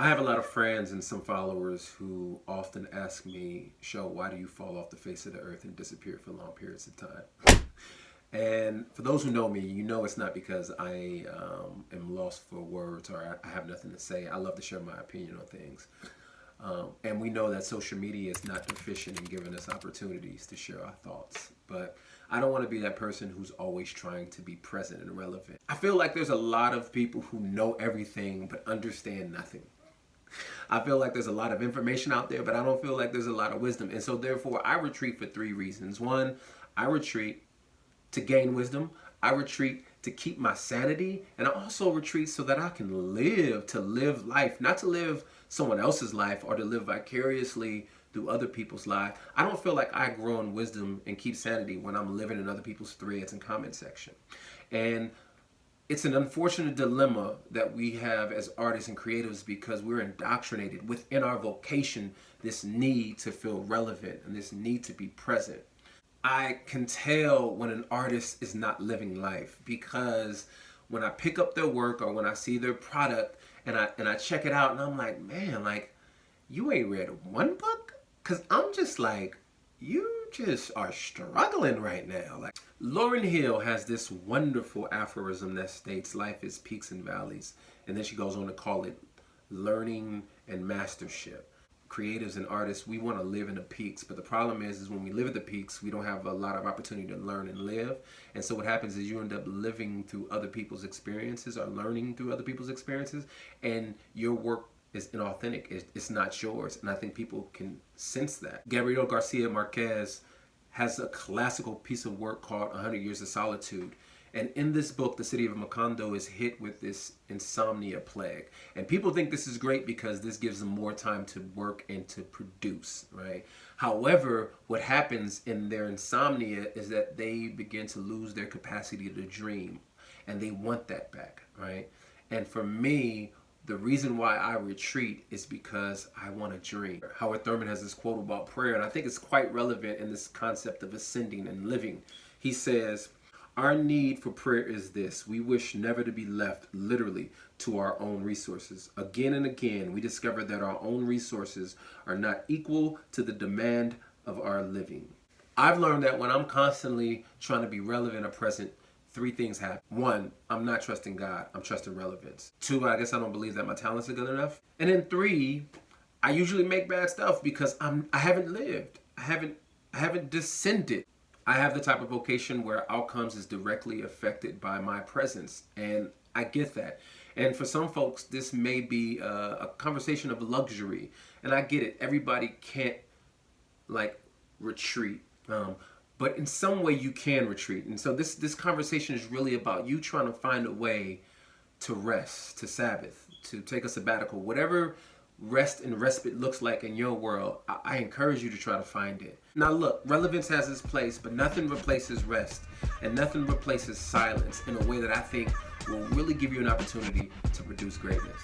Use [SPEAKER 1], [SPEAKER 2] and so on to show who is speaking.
[SPEAKER 1] I have a lot of friends and some followers who often ask me, Sho, why do you fall off the face of the earth and disappear for long periods of time? And for those who know me, you know it's not because I am lost for words or I have nothing to say. I love to share my opinion on things. And we know that social media is not deficient in giving us opportunities to share our thoughts. But I don't want to be that person who's always trying to be present and relevant. I feel like there's a lot of people who know everything but understand nothing. I feel like there's a lot of information out there, but I don't feel like there's a lot of wisdom. And so therefore, I retreat for three reasons. One, I retreat to gain wisdom. I retreat to keep my sanity. And I also retreat so that I can live life, not to live someone else's life or to live vicariously through other people's lives. I don't feel like I grow in wisdom and keep sanity when I'm living in other people's threads and comment section. And it's an unfortunate dilemma that we have as artists and creatives because we're indoctrinated within our vocation, this need to feel relevant and this need to be present. I can tell when an artist is not living life because when I pick up their work or when I see their product and I check it out and I'm like, man, like, you ain't read one book? Because I'm just like, you just are struggling right now. Like, Lauryn Hill has this wonderful aphorism that states life is peaks and valleys. And then she goes on to call it learning and mastership. Creatives and artists, we want to live in the peaks, but the problem is when we live at the peaks, we don't have a lot of opportunity to learn and live. And so what happens is you end up living through other people's experiences or learning through other people's experiences, and your work is inauthentic. It's not yours. And I think people can sense that. Gabriel Garcia Marquez has a classical piece of work called 100 Years of Solitude. And in this book, the city of Macondo is hit with this insomnia plague. And people think this is great because this gives them more time to work and to produce, right? However, what happens in their insomnia is that they begin to lose their capacity to dream. And they want that back, right? And for me, the reason why I retreat is because I want to dream. Howard Thurman has this quote about prayer, and I think it's quite relevant in this concept of ascending and living. He says, "Our need for prayer is this: we wish never to be left, literally, to our own resources. Again and again, we discover that our own resources are not equal to the demand of our living." I've learned that when I'm constantly trying to be relevant or present, three things happen. One, I'm not trusting God. I'm trusting relevance. Two, I guess I don't believe that my talents are good enough. And then three, I usually make bad stuff because I haven't lived. I haven't descended. I have the type of vocation where outcomes is directly affected by my presence, and I get that. And for some folks, this may be a conversation of luxury, and I get it. Everybody can't like retreat, but in some way you can retreat. And so this conversation is really about you trying to find a way to rest, to Sabbath, to take a sabbatical, whatever rest and respite looks like in your world. I encourage you to try to find it. Now look, relevance has its place, but nothing replaces rest and nothing replaces silence in a way that I think will really give you an opportunity to produce greatness.